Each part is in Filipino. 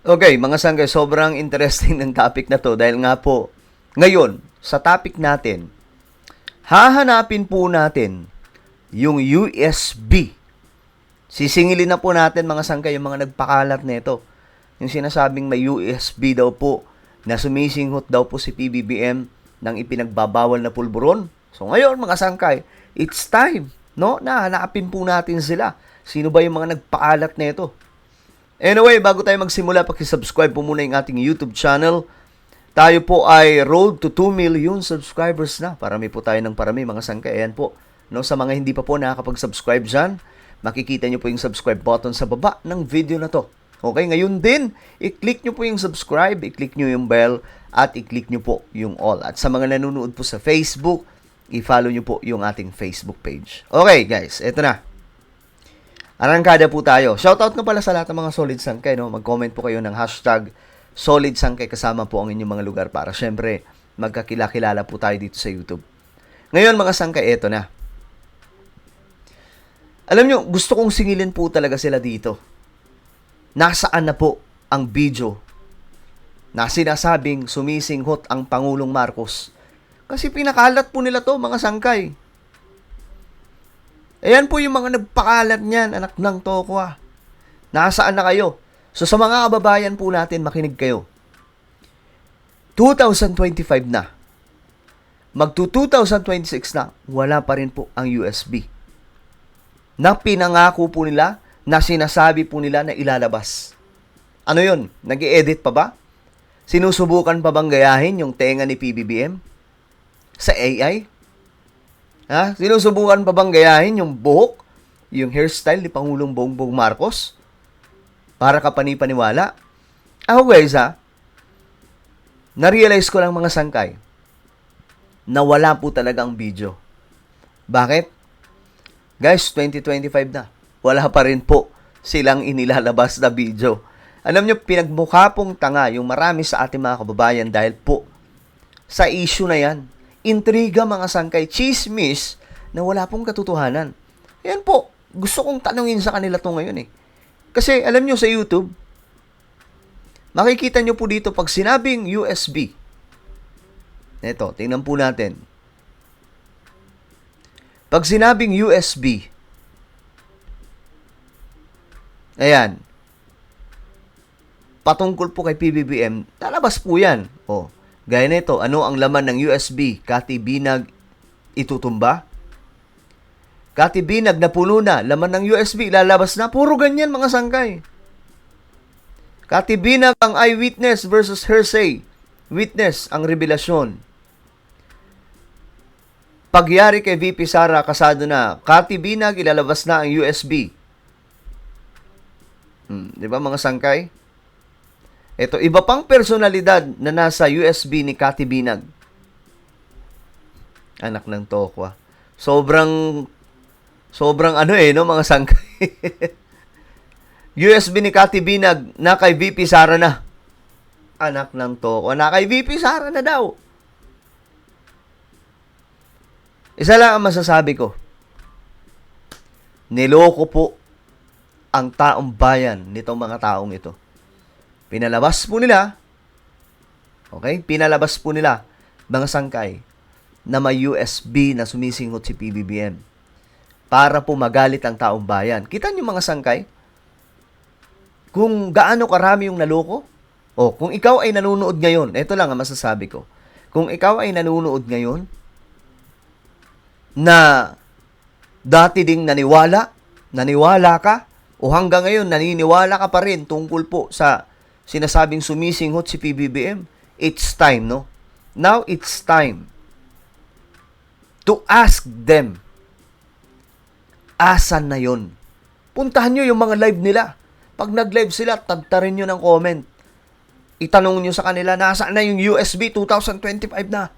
Okay, mga sangkay, sobrang interesting ng topic na to dahil nga po, ngayon, sa topic natin, hahanapin po natin yung USB. Sisingilin na po natin mga sangkay yung mga nagpakalat nito. Yung sinasabing may USB daw po na sumisinghot daw po si PBBM ng ipinagbabawal na pulburon. So ngayon mga sangkay, it's time, no? Na hanapin po natin sila. Sino ba yung mga nagpakalat nito? Anyway, bago tayo magsimula, paki-subscribe po muna yung ating YouTube channel. Tayo po ay road to 2 million subscribers na. Parami po tayo ng parami, mga sangkay. Ayan po. No, sa mga hindi pa po nakakapag-subscribe dyan, makikita nyo po yung subscribe button sa baba ng video na to. Okay, ngayon din, i-click nyo po yung subscribe, i-click nyo yung bell, at i-click nyo po yung all. At sa mga nanonood po sa Facebook, i-follow nyo po yung ating Facebook page. Okay, guys, eto na. Arangkada po tayo. Shoutout nga pala sa lahat ng mga solid sangkay, no? Mag-comment po kayo ng hashtag solid sangkay kasama po ang inyong mga lugar para syempre magkakilala po tayo dito sa YouTube. Ngayon mga sangkay, eto na. Alam nyo, gusto kong singilin po talaga sila dito. Nasaan na po ang video na sinasabing sumisinghot ang Pangulong Marcos? Kasi pinakalat po nila to mga sangkay. Ayan po yung mga nagpakalat niyan, anak ng tokwa. Nasaan na kayo? So sa mga kababayan po natin, makinig kayo. 2025 na. Magto-2026 na, wala pa rin po ang USB. Na pinangako po nila, na sinasabi po nila na ilalabas. Ano yun? Nag-i-edit pa ba? Sinusubukan pa bang gayahin yung tenga ni PBBM? Sa AI? Ha? Sinusubukan pa bang gayahin yung buhok, yung hairstyle ni Pangulong Bongbong Marcos? Para ka panipaniwala? Ako guys na-realize ko lang mga sangkay na wala po talaga ang video. Bakit? Guys, 2025 na. Wala pa rin po silang inilalabas na video. Alam nyo, pinagmukha pong tanga yung marami sa ating mga kababayan dahil po sa issue na yan. Intriga mga sangkay, chismis na wala pong katotohanan. Yan po, gusto kong tanungin sa kanila to ngayon eh. Kasi alam nyo sa YouTube, makikita nyo po dito pag sinabing USB. Ito, tingnan po natin. Pag sinabing USB, ayan, patungkol po kay PBBM, lalabas po yan. O, gaya nito, ano ang laman ng USB? Katibinag itutumba? Katibinag na puno na, laman ng USB, lalabas na. Puro ganyan mga sangkay. Katibinag ang eyewitness versus hearsay. Witness ang revelasyon. Pagyari kay VP Sara, kasado na. Katibinag, ilalabas na ang USB. Di ba mga sangkay? Ito, iba pang personalidad na nasa USB ni Cathy Binag. Anak ng tokwa. Sobrang ano no mga sangkay. USB ni Cathy Binag na kay VP Sara na. Anak ng tokwa. Na kay VP Sara na daw. Isa lang ang masasabi ko. Niloko po ang taong bayan nitong mga taong ito. Pinalabas po nila, okay? Pinalabas po nila, mga sangkay, na may USB na sumisinghot si PBBM para po magalit ang taong bayan. Kita niyo mga sangkay? Kung gaano karami yung naloko? O, kung ikaw ay nanonood ngayon, ito lang ang masasabi ko. Kung ikaw ay nanonood ngayon, na dati ding naniwala ka, o hanggang ngayon naniniwala ka pa rin tungkol po sa sinasabing sumisinghot si PBBM, it's time, no? Now it's time to ask them, asan na yon? Puntahan nyo yung mga live nila. Pag nag-live sila, tagtarin nyo ng comment. Itanong nyo sa kanila, nasaan na yung USB 2025 na?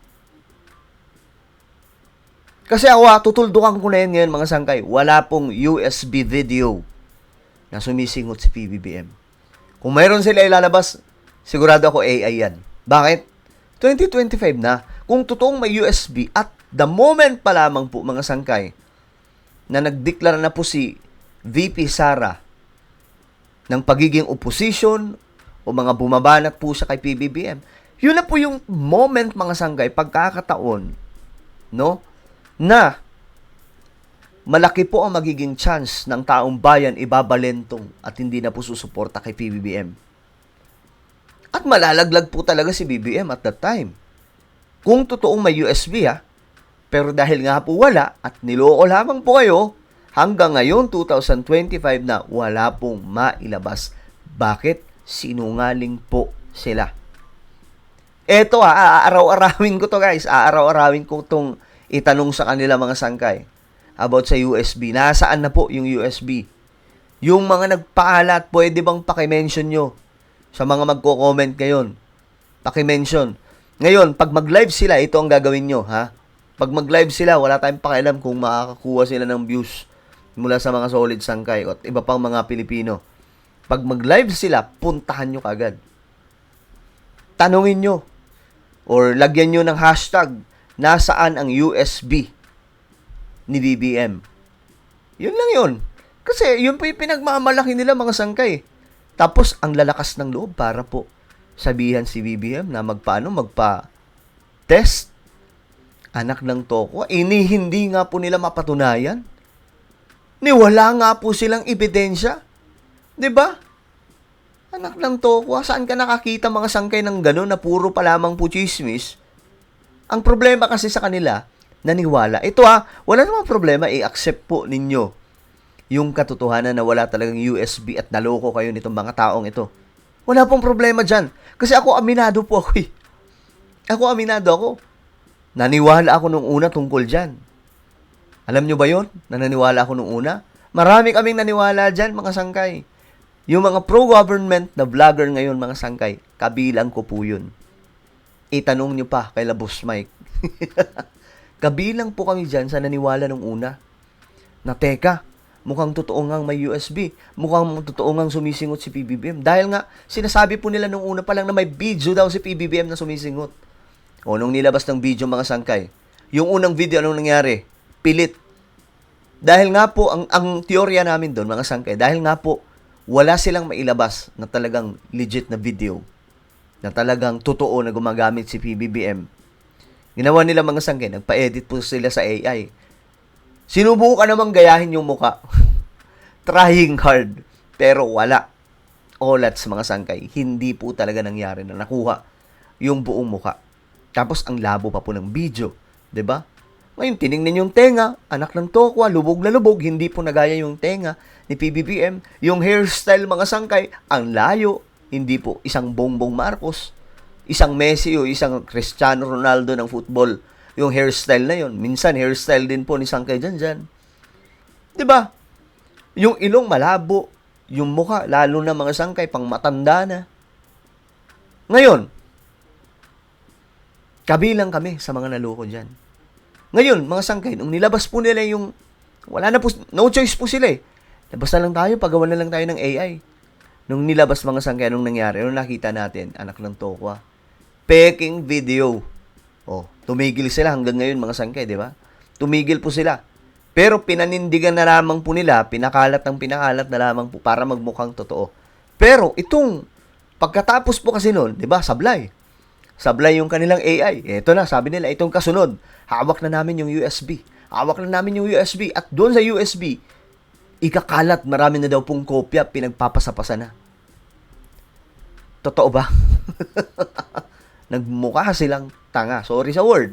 Kasi ako, tutuldukan ko na yan ngayon mga sangkay. Wala pong USB video na sumisinghot si PBBM. Kung mayroon sila ilalabas, sigurado ako AI yan. Bakit? 2025 na. Kung totoong may USB at the moment pa lamang po mga sangkay na nagdeklara na po si VP Sara ng pagiging opposition o mga bumabanat po siya kay PBBM. Yun na po yung moment, mga sanggay, pagkakataon, no, na malaki po ang magiging chance ng taong bayan ibabalentong at hindi na po susuporta kay PBBM. At malalaglag po talaga si BBM at that time. Kung totoong may USB pero dahil nga po wala at niloko lamang po kayo, hanggang ngayon 2025 na wala pong mailabas. Bakit? Sinungaling po sila. Eto aaraw-arawin ko to guys. Aaraw-arawin ko tong itanong sa kanila mga sangkay about sa USB. Nasaan na po yung USB? Yung mga nagpaalat, pwede bang pakimension nyo sa mga magko-comment ngayon? Pakimension. Ngayon, pag mag-live sila, ito ang gagawin nyo, ha? Pag mag-live sila, wala tayong pakialam kung makakakuha sila ng views mula sa mga solid sangkay at iba pang mga Pilipino. Pag mag-live sila, puntahan nyo kagad. Tanungin nyo or lagyan nyo ng hashtag, nasaan ang USB ni BBM? Yun lang yun. Kasi yun po yung pinagmamalaki nila mga sangkay. Tapos, ang lalakas ng loob para po sabihan si BBM na magpa-test. Anak ng toko. Hindi nga po nila mapatunayan. Wala nga po silang ebidensya. 'Di ba? Anak ng toko. Saan ka nakakita mga sangkay ng gano'n na puro pa lamang po chismis? Ang problema kasi sa kanila, naniwala. Ito wala namang problema. I-accept po ninyo yung katotohanan na wala talagang USB at naloko kayo nitong mga taong ito. Wala pong problema dyan. Kasi ako, aminado po ako . Aminado ako. Naniwala ako nung una tungkol dyan. Alam nyo ba yun? Na naniwala ako nung una? Marami kaming naniwala dyan, mga sangkay. Yung mga pro-government na vlogger ngayon, mga sangkay, kabilang ko po yun. Itanong nyo pa kay Labos Mike. Kabilang po kami dyan sa naniwala nung una. Na teka, mukhang totoo ngang may USB. Mukhang totoo ngang sumisingot si PBBM. Dahil nga, sinasabi po nila nung una pa lang na may video daw si PBBM na sumisingot. O nung nilabas ng video mga sangkay, yung unang video, anong nangyari? Pilit. Dahil nga po, ang teorya namin doon, mga sangkay, dahil nga po, wala silang mailabas na talagang legit na video. Na talagang totoo na gumagamit si PBBM. Ginawa nila mga sangkay, nagpa-edit po sila sa AI. Sinubukan namang gayahin yung muka. Trying hard. Pero wala. Olats mga sangkay. Hindi po talaga nangyari na nakuha yung buong muka. Tapos ang labo pa po ng video. 'Di ba? Ngayon, tinignan yung tenga. Anak ng tokwa. Lubog na lubog. Hindi po nagaya yung tenga ni PBBM. Yung hairstyle mga sangkay. Ang layo. Hindi po isang Bongbong Marcos. Isang Messi o isang Cristiano Ronaldo ng football. Yung hairstyle na yun. Minsan, hairstyle din po ni Sangkay dyan. Diba? Yung ilong malabo. Yung mukha, lalo na mga sangkay, pang matanda na. Ngayon, kabilang kami sa mga naloko dyan. Ngayon, mga sangkay, nung nilabas po nila yung, wala na po, no choice po sila Labas na lang tayo, pagawa na lang tayo ng AI. Nung nilabas mga sangkay, anong nangyari? Nung nakita natin, anak ng tokwa, peking video. Tumigil sila hanggang ngayon mga sangkay, di ba? Tumigil po sila. Pero pinanindigan na lamang po nila, pinakalat na lamang po para magmukhang totoo. Pero itong pagkatapos po kasi noon, di ba, sablay. Sablay yung kanilang AI. Ito na, sabi nila, itong kasunod, hawak na namin yung USB. Hawak na namin yung USB. At doon sa USB, ikakalat, marami na daw pong kopya, pinagpapasapasa na. Totoo ba? Nagmukha silang tanga. Sorry sa word.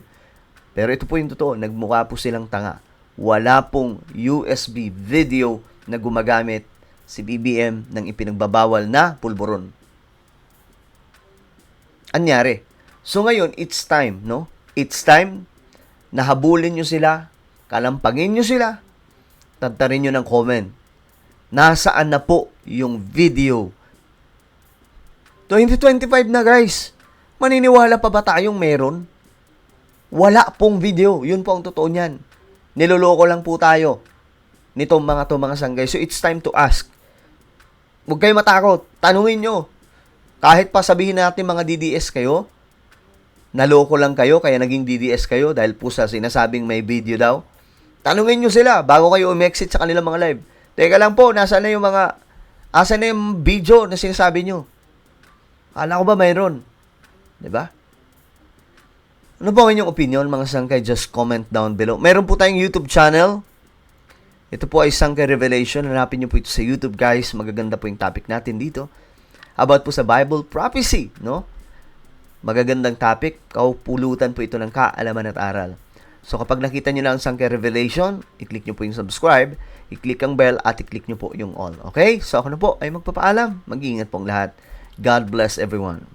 Pero ito po yung totoo. Nagmukha po silang tanga. Wala pong USB video na gumagamit si BBM ng ipinagbabawal na pulburon. Anyari? So ngayon, it's time, no? It's time na habulin nyo sila, kalampagin nyo sila, tantarin nyo ng comment. Nasaan na po yung video? 2025 na guys. Maniniwala pa ba tayong meron? Wala pong video. Yun po ang totoo niyan. Niloloko lang po tayo nitong mga sanggay. So it's time to ask. Huwag kayo matakot. Tanungin nyo. Kahit pa sabihin natin mga DDS kayo, naloko lang kayo, kaya naging DDS kayo dahil po sa sinasabing may video daw. Tanungin nyo sila bago kayo umexit sa kanilang mga live. Teka lang po, asan na yung video na sinasabi nyo? Akala ko ba mayroon? 'Di ba? Ano po ang inyong opinion, mga sangkay? Just comment down below. Meron po tayong YouTube channel. Ito po ay Sangkay Revelation. Hanapin niyo po ito sa YouTube, guys. Magaganda po yung topic natin dito. About po sa Bible prophecy, no? Magagandang topic. Kaupulutan po ito ng kaalaman at aral. So, kapag nakita niyo na ang Sangkay Revelation, i-click niyo po yung subscribe, i-click ang bell, at i-click niyo po yung all. Okay? So, ako na po ay magpapaalam. Mag-iingat pong lahat. God bless everyone.